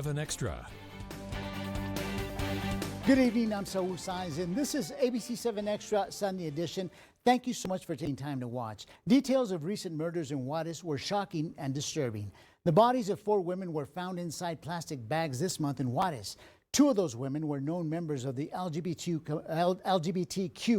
7 Extra. Good evening, I'm Saul Saenz, and this is ABC-7 Extra Sunday edition. Thank you so much for taking time to watch. Details of recent murders in Juarez were shocking and disturbing. The bodies of 4 women were found inside plastic bags this month in Juarez. 2 of those women were known members of the LGBTQ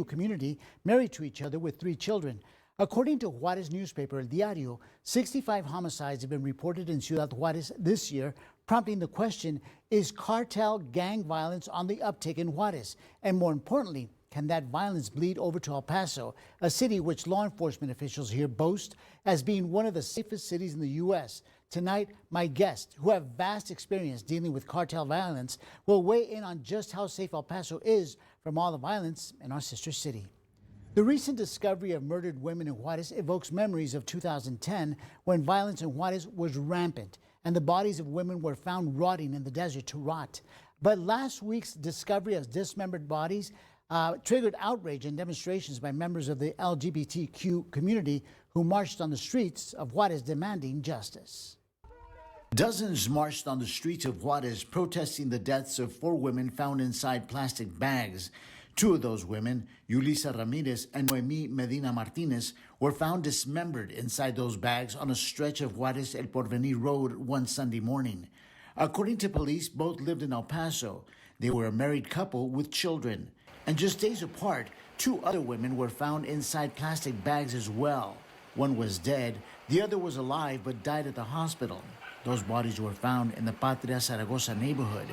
community, married to each other with 3 children. According to Juarez newspaper El Diario, 65 homicides have been reported in Ciudad Juarez this year, prompting the question, is cartel gang violence on the uptick in Juarez? And more importantly, can that violence bleed over to El Paso, a city which law enforcement officials here boast as being one of the safest cities in the U.S.? Tonight, my guests, who have vast experience dealing with cartel violence, will weigh in on just how safe El Paso is from all the violence in our sister city. The recent discovery of murdered women in Juarez evokes memories of 2010, when violence in Juarez was rampant and the bodies of women were found rotting in the desert to rot. But last week's discovery of dismembered bodies triggered outrage and demonstrations by members of the LGBTQ community who marched on the streets of Juarez demanding justice. Dozens marched on the streets of Juarez protesting the deaths of 4 women found inside plastic bags. 2 of those women, Yulisa Ramirez and Noemi Medina Martinez, were found dismembered inside those bags on a stretch of Juarez El Porvenir Road one Sunday morning. According to police, both lived in El Paso. They were a married couple with children. And just days apart, 2 other women were found inside plastic bags as well. One was dead, the other was alive but died at the hospital. Those bodies were found in the Patria Zaragoza neighborhood.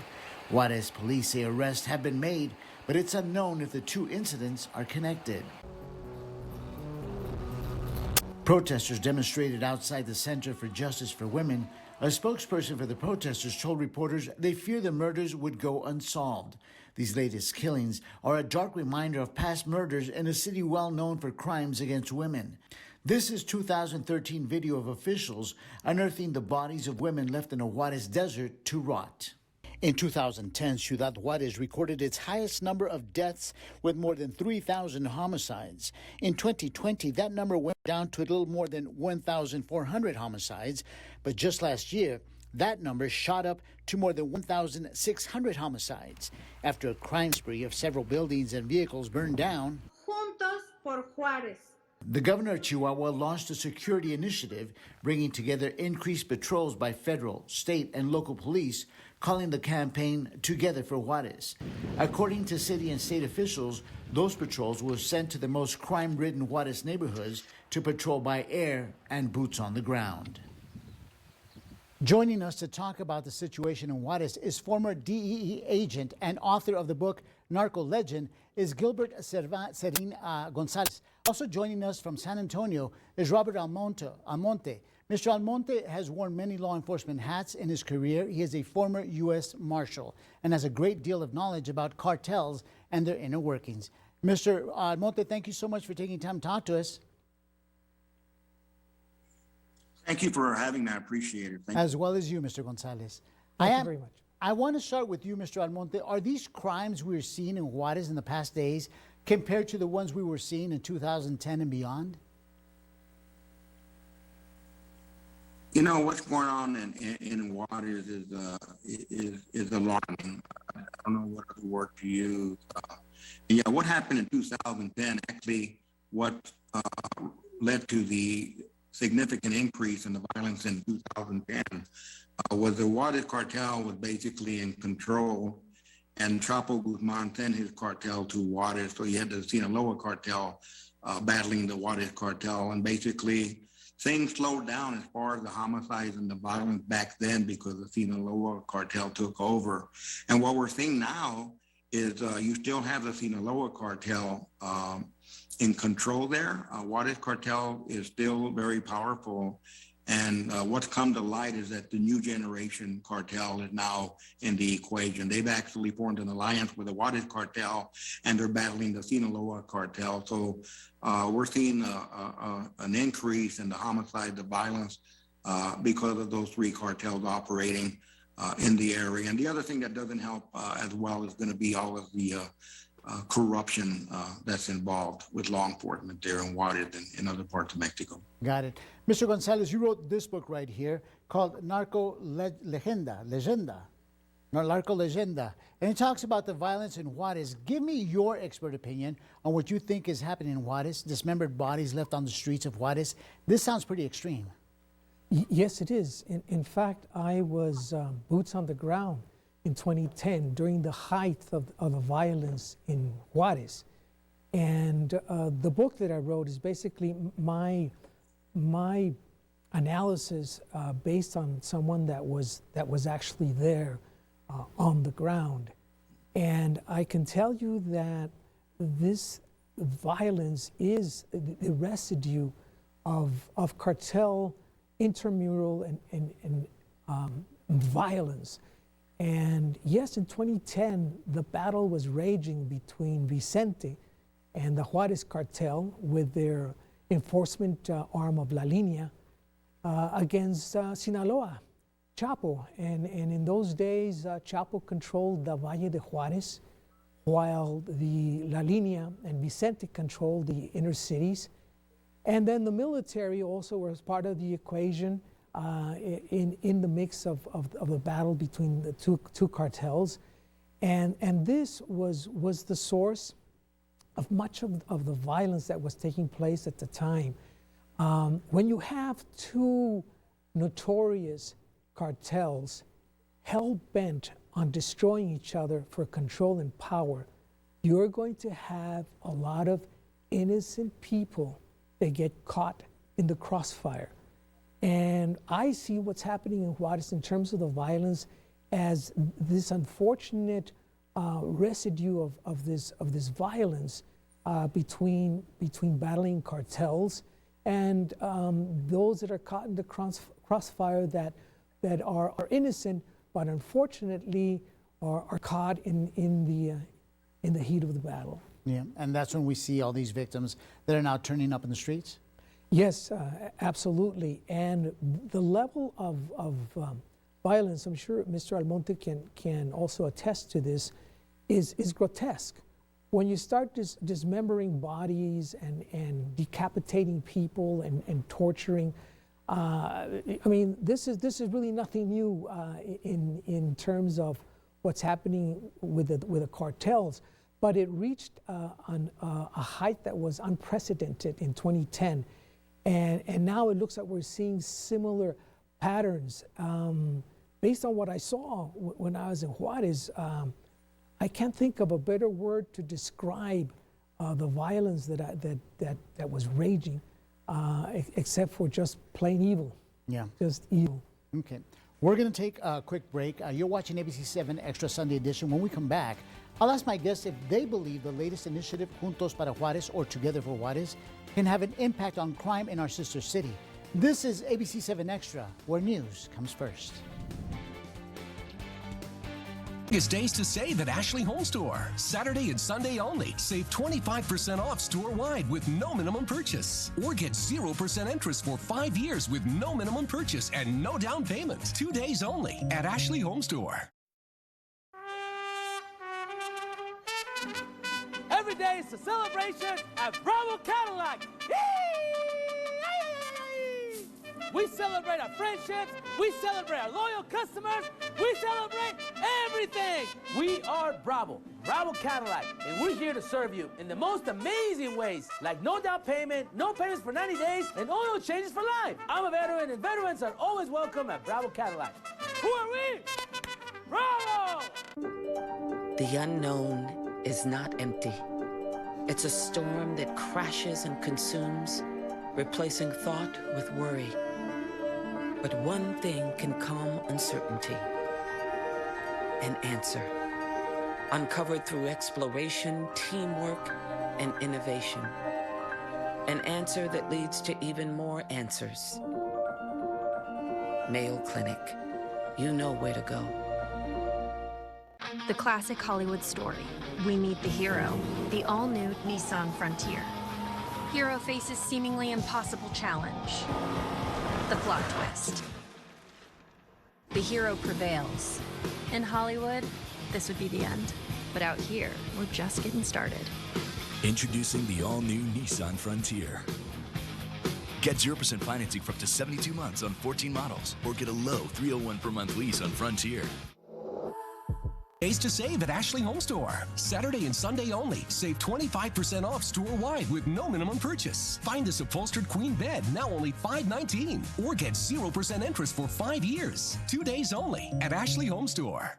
Juarez police say arrests have been made, but it's unknown if the 2 incidents are connected. Protesters demonstrated outside the Center for Justice for Women. A spokesperson for the protesters told reporters they fear the murders would go unsolved. These latest killings are a dark reminder of past murders in a city well known for crimes against women. This is 2013 video of officials unearthing the bodies of women left in a Juarez desert to rot. In 2010, Ciudad Juarez recorded its highest number of deaths with more than 3,000 homicides. In 2020, that number went down to a little more than 1,400 homicides. But just last year, that number shot up to more than 1,600 homicides after a crime spree of several buildings and vehicles burned down. Juntos por Juárez. The governor of Chihuahua launched a security initiative, bringing together increased patrols by federal, state, and local police, calling the campaign Together for Juarez. According to city and state officials, those patrols were sent to the most crime-ridden Juarez neighborhoods to patrol by air and boots on the ground. Joining us to talk about the situation in Juarez is former DEA agent and author of the book Narco Legend is Gilbert Serin Gonzalez. Also joining us from San Antonio is Robert Almonte. Mr. Almonte has worn many law enforcement hats in his career. He is a former U.S. Marshal and has a great deal of knowledge about cartels and their inner workings. Mr. Almonte, thank you so much for taking time to talk to us. Thank you for having me. I appreciate it. As well as you, Mr. Gonzalez. Thank you very much. I want to start with you, Mr. Almonte. Are these crimes we're seeing in Juarez in the past days compared to the ones we were seeing in 2010 and beyond? You know, what's going on in Juarez is alarming. I don't know what other word to use. Yeah, what happened in 2010 actually what led to the significant increase in the violence in 2010 was the Juarez cartel was basically in control, and Chapo Guzman sent his cartel to Juarez, so you had the Sinaloa cartel battling the Juarez cartel, and basically things slowed down as far as the homicides and the violence back then because the Sinaloa cartel took over. And what we're seeing now is you still have the Sinaloa cartel in control there. Juarez cartel is still very powerful. And what's come to light is that the new generation cartel is now in the equation. They've actually formed an alliance with the Juarez cartel, and they're battling the Sinaloa cartel. So we're seeing an increase in the homicide, the violence, because of those 3 cartels operating in the area. And the other thing that doesn't help as well is going to be all of the corruption that's involved with law enforcement there in Juarez and in other parts of Mexico. Got it. Mr. Gonzalez, you wrote this book right here called Narco Legenda. Narco Leyenda. And it talks about the violence in Juarez. Give me your expert opinion on what you think is happening in Juarez. Dismembered bodies left on the streets of Juarez. This sounds pretty extreme. Yes, it is. In fact, I was boots on the ground in 2010 during the height of the violence in Juarez. And the book that I wrote is basically my analysis based on someone that was actually there on the ground. And I can tell you that this violence is the residue of cartel, intramural, and violence. And yes, in 2010, the battle was raging between Vicente and the Juarez cartel with their enforcement arm of La Línea against Sinaloa, Chapo. And in those days, Chapo controlled the Valle de Juarez, while the La Línea and Vicente controlled the inner cities. And then the military also was part of the equation in the mix of the battle between the two cartels. And this was the source of much of the violence that was taking place at the time. When you have two notorious cartels hell-bent on destroying each other for control and power, you're going to have a lot of innocent people that get caught in the crossfire. And I see what's happening in Juarez in terms of the violence as this unfortunate residue of this violence between battling cartels and those that are caught in the crossfire that are innocent, but unfortunately are caught in the heat of the battle. Yeah, and that's when we see all these victims that are now turning up in the streets? Yes, absolutely. And the level of violence, I'm sure Mr. Almonte can also attest to this, is grotesque. When you start dismembering bodies and decapitating people and torturing, I mean, this is really nothing new in terms of what's happening with the cartels. But it reached a height that was unprecedented in 2010. And now it looks like we're seeing similar patterns. Based on what I saw when I was in Juarez, I can't think of a better word to describe the violence that was raging, except for just plain evil. Yeah. Just evil. Okay. We're going to take a quick break. You're watching ABC-7 Extra Sunday Edition. When we come back, I'll ask my guests if they believe the latest initiative, Juntos para Juarez, or Together for Juarez, can have an impact on crime in our sister city. This is ABC-7 Extra, where news comes first. It's days to save at Ashley Home Store. Saturday and Sunday only. Save 25% off store-wide with no minimum purchase. Or get 0% interest for 5 years with no minimum purchase and no down payment. 2 days only at Ashley Home Store. Every day is a celebration at Bravo Cadillac. We celebrate our friendships, we celebrate our loyal customers, we celebrate everything. We are Bravo Cadillac, and we're here to serve you in the most amazing ways, like no down payment, no payments for 90 days, and oil changes for life. I'm a veteran, and veterans are always welcome at Bravo Cadillac. Who are we? Bravo! The unknown is not empty. It's a storm that crashes and consumes, replacing thought with worry. But one thing can calm uncertainty: an answer, uncovered through exploration, teamwork, and innovation. An answer that leads to even more answers. Mayo Clinic. You know where to go. The classic Hollywood story. We meet the hero, the all-new Nissan Frontier. Hero faces seemingly impossible challenge. The plot twist. The hero prevails. In Hollywood, this would be the end. But out here, we're just getting started. Introducing the all-new Nissan Frontier. Get 0% financing for up to 72 months on 14 models, or get a low $301 per month lease on Frontier. Days to save at Ashley Home Store. Saturday and Sunday only. Save 25% off store-wide with no minimum purchase. Find this upholstered queen bed now only $519. Or get 0% interest for 5 years. 2 days only at Ashley Home Store.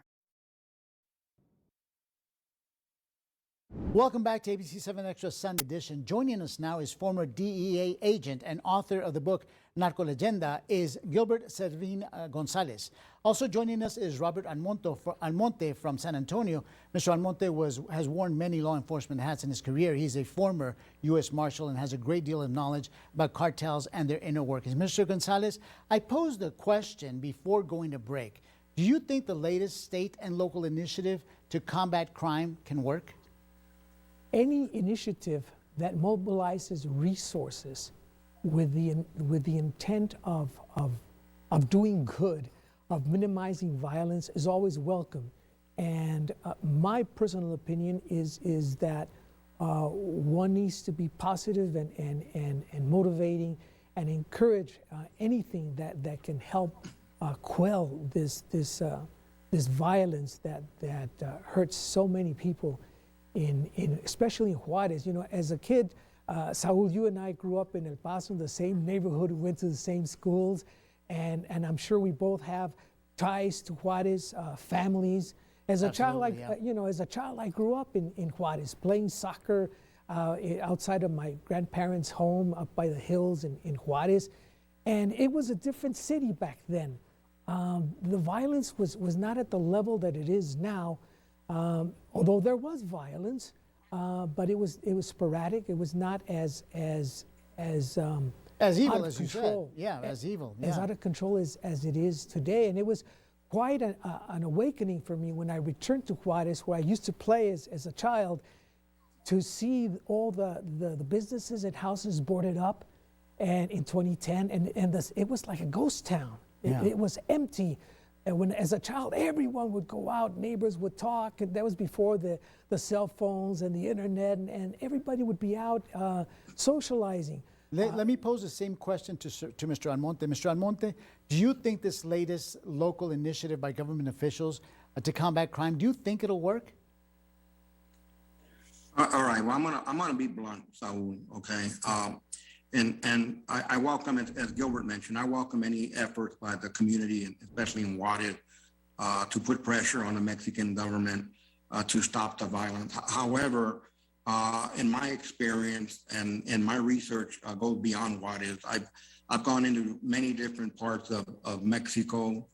Welcome back to ABC-7 Extra Sunday Edition. Joining us now is former DEA agent and author of the book Narco Leyenda is Gilbert Servin Gonzalez. Also joining us is Robert Almonte from San Antonio. Mr. Almonte has worn many law enforcement hats in his career. He's a former U.S. Marshal and has a great deal of knowledge about cartels and their inner workings. Mr. Gonzalez, I posed a question before going to break. Do you think the latest state and local initiative to combat crime can work? Any initiative that mobilizes resources with the intent of doing good, of minimizing violence, is always welcome. And my personal opinion is that one needs to be positive and motivating and encourage anything that can help quell this violence that hurts so many people. Especially in Juarez. You know, as a kid, Saul, you and I grew up in El Paso, in the same neighborhood, we went to the same schools, and I'm sure we both have ties to Juarez, families. As a child, I grew up in Juarez, playing soccer outside of my grandparents' home up by the hills in Juarez, and it was a different city back then. The violence was not at the level that it is now. Although there was violence, but it was sporadic. It was not as evil as you said. Yeah, as evil. Yeah. As out of control as it is today. And it was quite an awakening for me when I returned to Juarez, where I used to play as a child, to see all the businesses and houses boarded up, and in 2010, and it was like a ghost town. Yeah. It was empty. And when, as a child, everyone would go out, neighbors would talk, and that was before the cell phones and the internet, and everybody would be out socializing. Let me pose the same question to Mr. Almonte. Mr. Almonte, do you think this latest local initiative by government officials to combat crime, do you think it'll work? All right. Well, I'm gonna be blunt, Saul. Okay. And I welcome, as Gilbert mentioned, I welcome any efforts by the community, and especially in Juarez, to put pressure on the Mexican government to stop the violence. However, in my experience and my research goes beyond Juarez. I've gone into many different parts of Mexico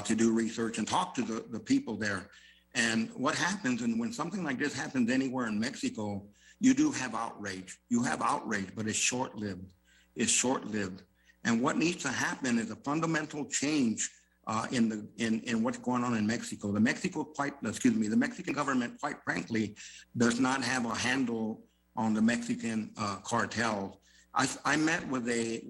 to do research and talk to the people there. And what happens, and when something like this happens anywhere in Mexico, you do have outrage. You have outrage, but it's short-lived. It's short-lived. And what needs to happen is a fundamental change in what's going on in Mexico. The Mexican government, quite frankly, does not have a handle on the Mexican cartels. I met with a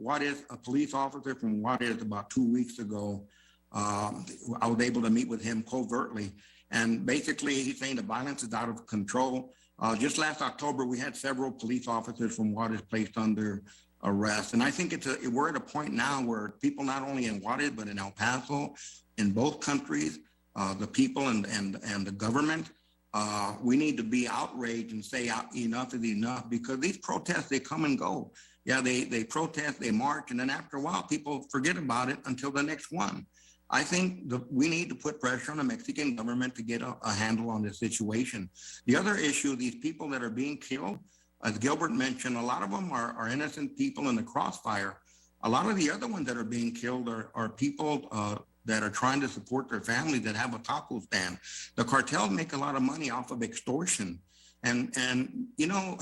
police officer from Juarez about 2 weeks ago. I was able to meet with him covertly. And basically, he's saying the violence is out of control. Just last October, we had several police officers from Juarez placed under arrest. And I think we're at a point now where people, not only in Juarez, but in El Paso, in both countries, the people and the government, we need to be outraged and say enough is enough, because these protests, they come and go. Yeah, they protest, they march, and then after a while, people forget about it until the next one. I think we need to put pressure on the Mexican government to get a handle on this situation. The other issue, these people that are being killed, as Gilbert mentioned, a lot of them are innocent people in the crossfire. A lot of the other ones that are being killed are people that are trying to support their families, that have a taco stand. The cartels make a lot of money off of extortion. And you know,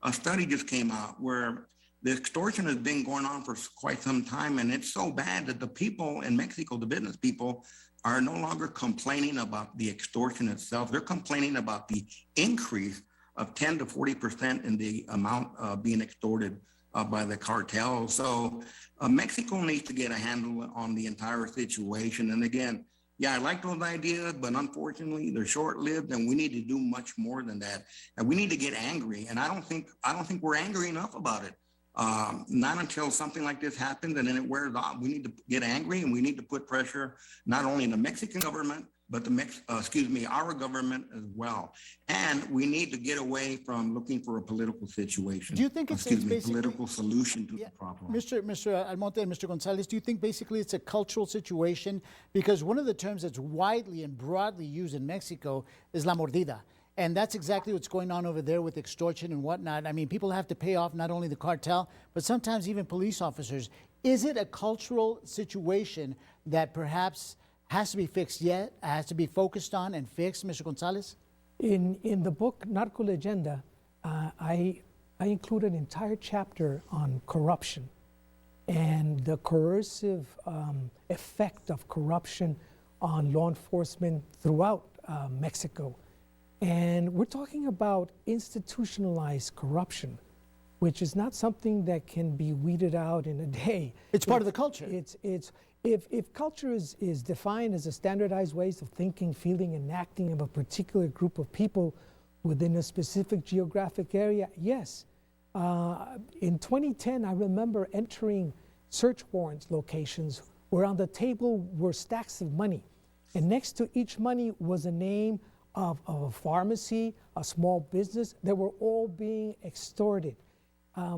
a study just came out where the extortion has been going on for quite some time, and it's so bad that the people in Mexico, the business people, are no longer complaining about the extortion itself. They're complaining about the increase of 10 to 40% in the amount being extorted by the cartel. So Mexico needs to get a handle on the entire situation. And again, yeah, I like those ideas, but unfortunately they're short-lived, and we need to do much more than that. And we need to get angry. And I don't think we're angry enough about it. Not until something like this happens and then it wears off. We need to get angry, and we need to put pressure not only on the Mexican government, but our government as well. And we need to get away from looking for a political situation. Do you think it's basically political solution to the problem? Mr. Almonte and Mr. Gonzalez, do you think basically it's a cultural situation? Because one of the terms that's widely and broadly used in Mexico is la mordida. And that's exactly what's going on over there with extortion and whatnot. I mean, people have to pay off not only the cartel, but sometimes even police officers. Is it a cultural situation that perhaps has to be fixed yet, has to be focused on and fixed, Mr. Gonzalez? In the book Narco Legenda, I include an entire chapter on corruption and the coercive effect of corruption on law enforcement throughout Mexico. And we're talking about institutionalized corruption, which is not something that can be weeded out in a day. It's part of the culture. If culture is defined as a standardized ways of thinking, feeling, and acting of a particular group of people within a specific geographic area, yes. In 2010, I remember entering search warrants locations where on the table were stacks of money. And next to each money was a name of a pharmacy, a small business. They were all being extorted.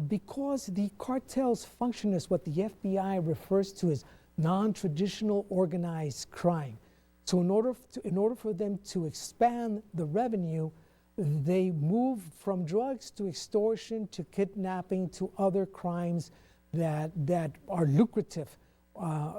Because the cartels function as what the FBI refers to as non-traditional organized crime. So in order for them to expand the revenue, they move from drugs to extortion to kidnapping to other crimes that are lucrative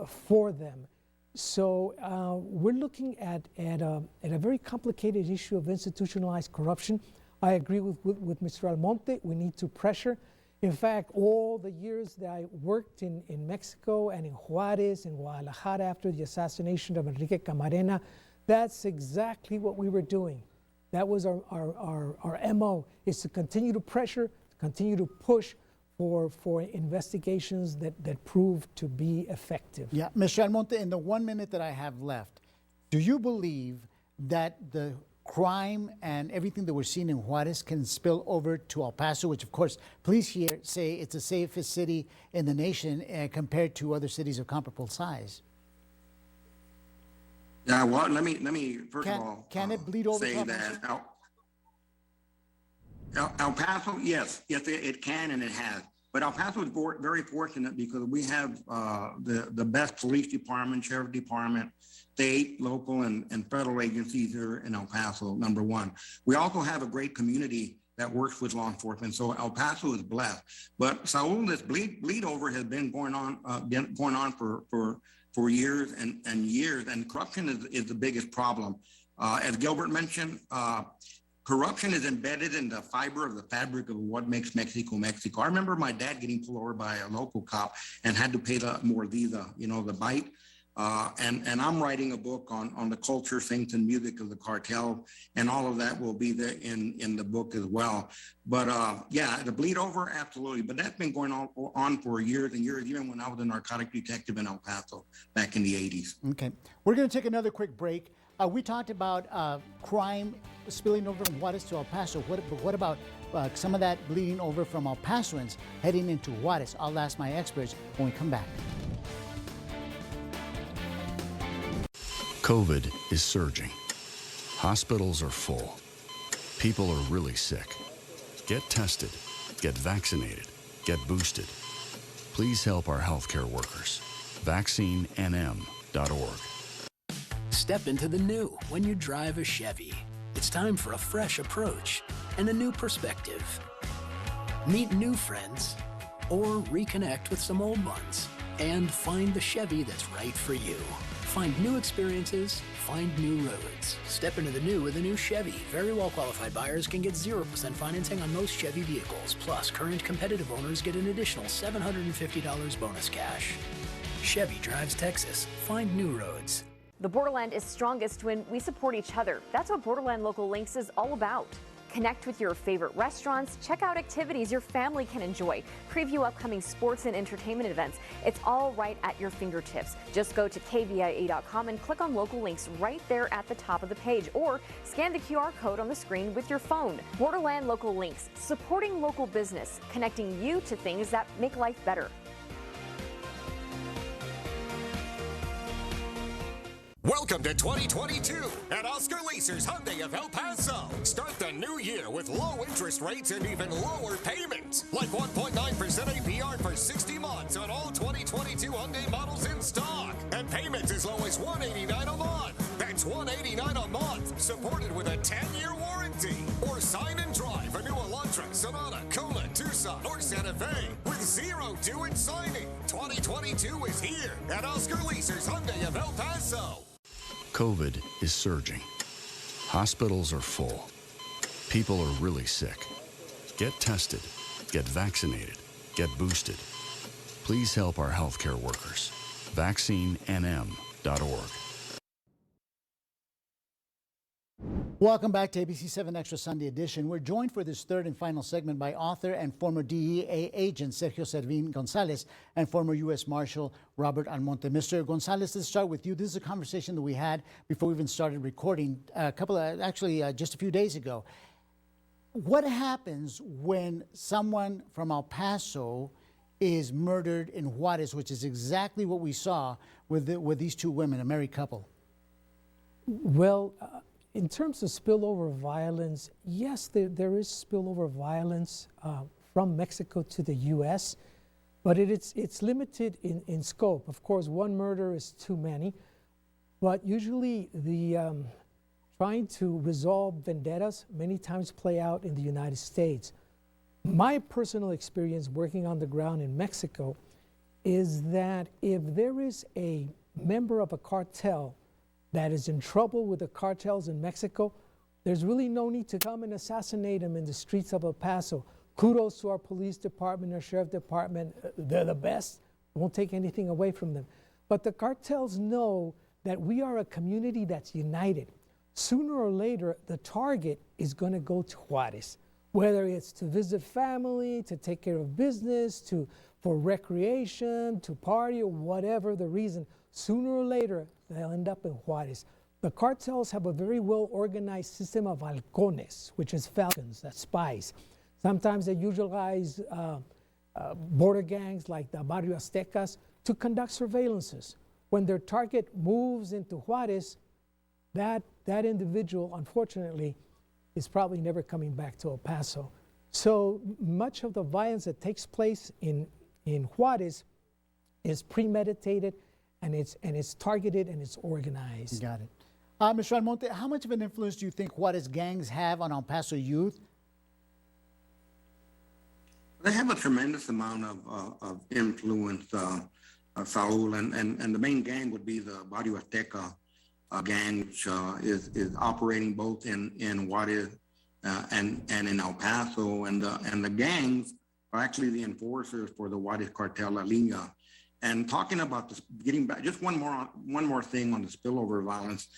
for them. So we're looking at a very complicated issue of institutionalized corruption. I agree with Mr. Almonte. We need to pressure. In fact, all the years that I worked in Mexico and in Juarez and Guadalajara after the assassination of Enrique Camarena, that's exactly what we were doing. That was our MO, is to continue to pressure, to continue to push for investigations that prove to be effective. Yeah, Mr. Almonte, in the 1 minute that I have left, do you believe that the crime and everything that we're seeing in Juarez can spill over to El Paso, which of course police here say it's the safest city in the nation compared to other cities of comparable size? Yeah, well, let me first of all can it bleed over say to El that Paso? El Paso, yes, it can and it has. But El Paso is very fortunate because we have the best police department, sheriff department, state, local, and federal agencies here in El Paso, number one. We also have a great community that works with law enforcement, so El Paso is blessed. But Saul, this bleed over has been going on for years and years, and corruption is the biggest problem. As Gilbert mentioned, corruption is embedded in the fiber of the fabric of what makes Mexico, Mexico. I remember my dad getting pulled over by a local cop and had to pay the mordida, the bite. And I'm writing a book on the culture, things, and music of the cartel, and all of that will be there in the book as well. But yeah, the bleed over, absolutely. But that's been going on for years and years, even when I was a narcotic detective in El Paso back in the 80s. Okay, we're going to take another quick break. We talked about crime spilling over from Juarez to El Paso. What about some of that bleeding over from El Pasoans heading into Juarez? I'll ask my experts when we come back. COVID is surging. Hospitals are full. People are really sick. Get tested, get vaccinated, get boosted. Please help our healthcare workers. VaccineNM.org. Step into the new when you drive a Chevy. It's time for a fresh approach and a new perspective. Meet new friends or reconnect with some old ones and find the Chevy that's right for you. Find new experiences, find new roads. Step into the new with a new Chevy. Very well qualified buyers can get 0% financing on most Chevy vehicles. Plus, current competitive owners get an additional $750 bonus cash. Chevy drives Texas. Find new roads. The Borderland is strongest when we support each other. That's what Borderland Local Links is all about. Connect with your favorite restaurants, check out activities your family can enjoy, preview upcoming sports and entertainment events. It's all right at your fingertips. Just go to kvia.com and click on Local Links right there at the top of the page, or scan the QR code on the screen with your phone. Borderland Local Links, supporting local business, connecting you to things that make life better. Welcome to 2022 at Oscar Leaser's Hyundai of El Paso. Start the new year with low interest rates and even lower payments. Like 1.9% APR for 60 months on all 2022 Hyundai models in stock. And payments as low as $189 a month. That's $189 a month, supported with a 10-year warranty. Or sign and drive a new Elantra, Sonata, Kona, Tucson, or Santa Fe with zero due at signing. 2022 is here at Oscar Leaser's Hyundai of El Paso. COVID is surging. Hospitals are full. People are really sick. Get tested. Get vaccinated. Get boosted. Please help our healthcare workers. vaccinenm.org. Welcome back to ABC-7 Extra Sunday Edition. We're joined for this third and final segment by author and former DEA agent Sergio Servín González and former U.S. Marshal Robert Almonte. Mr. González, let's start with you. This is a conversation that we had before we even started recording just a few days ago. What happens when someone from El Paso is murdered in Juárez, which is exactly what we saw with these two women, a married couple? Well, in terms of spillover violence, yes, there is spillover violence from Mexico to the U.S., but it's limited in scope. Of course, one murder is too many, but usually the trying to resolve vendettas many times play out in the United States. My personal experience working on the ground in Mexico is that if there is a member of a cartel that is in trouble with the cartels in Mexico, there's really no need to come and assassinate him in the streets of El Paso. Kudos to our police department, our sheriff department. They're the best. Won't take anything away from them. But the cartels know that we are a community that's united. Sooner or later, the target is going to go to Juárez, whether it's to visit family, to take care of business, for recreation, to party, or whatever the reason. Sooner or later, they'll end up in Juárez. The cartels have a very well-organized system of halcones, which is falcons, that's spies. Sometimes they utilize border gangs like the Barrio Aztecas to conduct surveillances. When their target moves into Juárez, that individual, unfortunately, is probably never coming back to El Paso. So much of the violence that takes place in Juárez is premeditated, and it's targeted and it's organized. Got it. Mr. Almonte, how much of an influence do you think Juárez gangs have on El Paso youth? They have a tremendous amount of influence, Saul, and the main gang would be the Barrio Azteca gang, which is operating both in Juárez and in El Paso, and the gangs are actually the enforcers for the Juárez cartel La Línea. And talking about this, getting back, just one more thing on the spillover violence.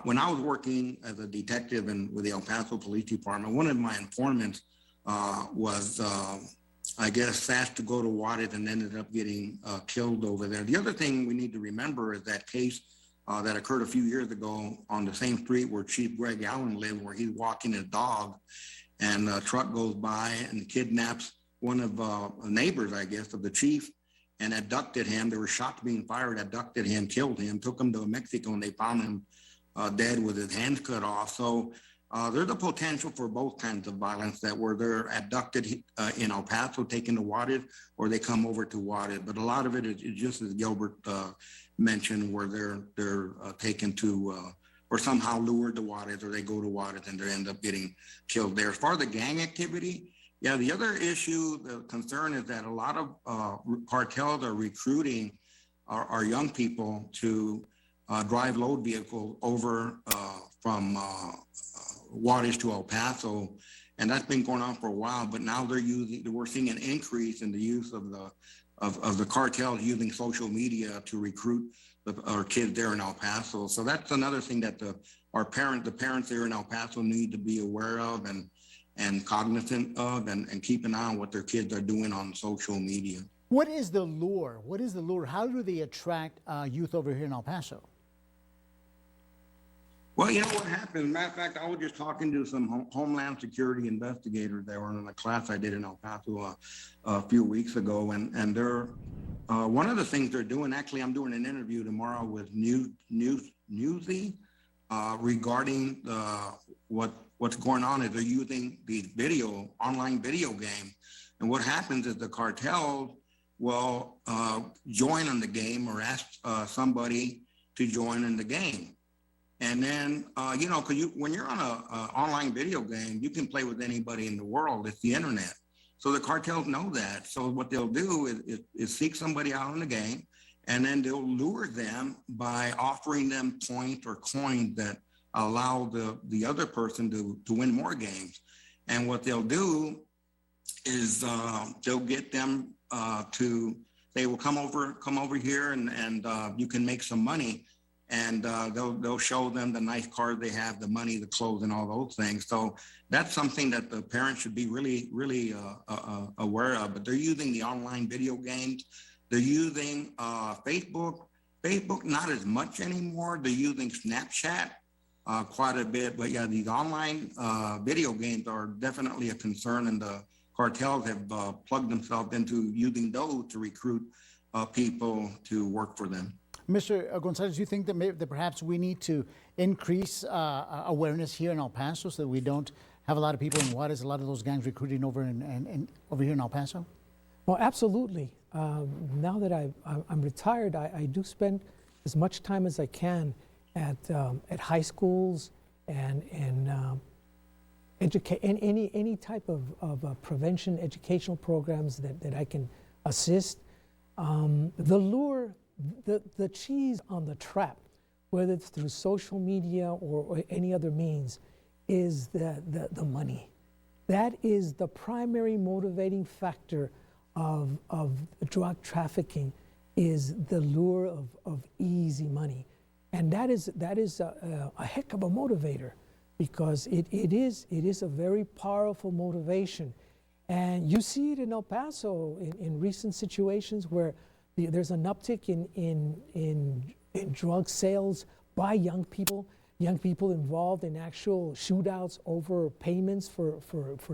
When I was working as a detective with the El Paso Police Department, one of my informants was, I guess, asked to go to Juárez and ended up getting killed over there. The other thing we need to remember is that case that occurred a few years ago on the same street where Chief Greg Allen lived, where he's walking his dog, and a truck goes by and kidnaps one of the neighbors, I guess, of the chief, and abducted him. There were shots being fired, abducted him, killed him, took him to Mexico, and they found him dead with his hands cut off. So there's a potential for both kinds of violence, that where they're abducted in El Paso, taken to Juárez, or they come over to Juárez. But a lot of it is just as Gilbert mentioned, where they're taken to or somehow lured to Juárez, or they go to Juárez and they end up getting killed there. As far as the gang activity, yeah, the other issue, the concern is that a lot of cartels are recruiting our young people to drive load vehicles over from Juárez to El Paso, and that's been going on for a while. But now we're seeing an increase in the use of the cartels using social media to recruit our kids there in El Paso. So that's another thing that the parents there in El Paso need to be aware of and cognizant of, and keep an eye on what their kids are doing on social media. What is the lure? How do they attract youth over here in El Paso? Well, you know what happened? Matter of fact, I was just talking to some Homeland Security investigators that were in a class I did in El Paso a few weeks ago, and they're one of the things they're doing. Actually, I'm doing an interview tomorrow with news newsy regarding what's going on. Is they're using these online video games, and what happens is the cartels will join in the game or ask somebody to join in the game. And then, because when you're on an online video game, you can play with anybody in the world. It's the internet. So the cartels know that. So what they'll do is seek somebody out in the game, and then they'll lure them by offering them points or coins that allow the other person to win more games. And what they'll do is they'll get them they will come over here and you can make some money. And they'll show them the nice cars they have, the money, the clothes, and all those things. So that's something that the parents should be really, really aware of. But they're using the online video games. They're using Facebook. Facebook, not as much anymore. They're using Snapchat quite a bit. But yeah, these online video games are definitely a concern, and the cartels have plugged themselves into using those to recruit people to work for them. Mr. Gonzalez, do you think that perhaps we need to increase awareness here in El Paso so that we don't have a lot of people in Juarez, a lot of those gangs recruiting over over here in El Paso? Well, absolutely. Now that I'm retired, I do spend as much time as I can at high schools and any type of prevention educational programs that I can assist. The lure, the cheese on the trap, whether it's through social media or any other means, is the money. That is the primary motivating factor of drug trafficking, is the lure of easy money. And that is a heck of a motivator, because it is a very powerful motivation. And you see it in El Paso in recent situations where there's an uptick in drug sales by young people involved in actual shootouts over payments for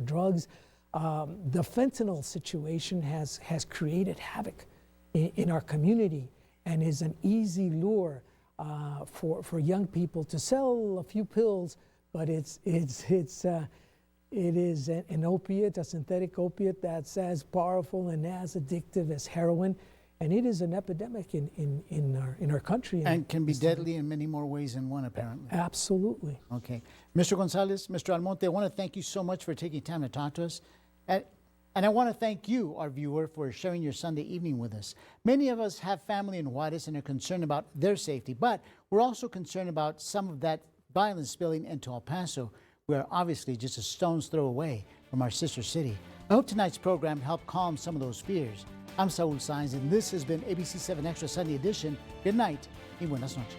drugs. The fentanyl situation has created havoc in our community and is an easy lure for young people to sell a few pills, but it is an opiate, a synthetic opiate that's as powerful and as addictive as heroin. And it is an epidemic in our country. And can be deadly in many more ways than one, apparently. Absolutely. Okay. Mr. Gonzalez, Mr. Almonte, I want to thank you so much for taking time to talk to us. And I want to thank you, our viewer, for sharing your Sunday evening with us. Many of us have family in Juarez and are concerned about their safety, but we're also concerned about some of that violence spilling into El Paso. We're obviously just a stone's throw away from our sister city. I hope tonight's program helped calm some of those fears. I'm Saul Saenz, and this has been ABC-7 Extra Sunday Edition. Good night y buenas noches.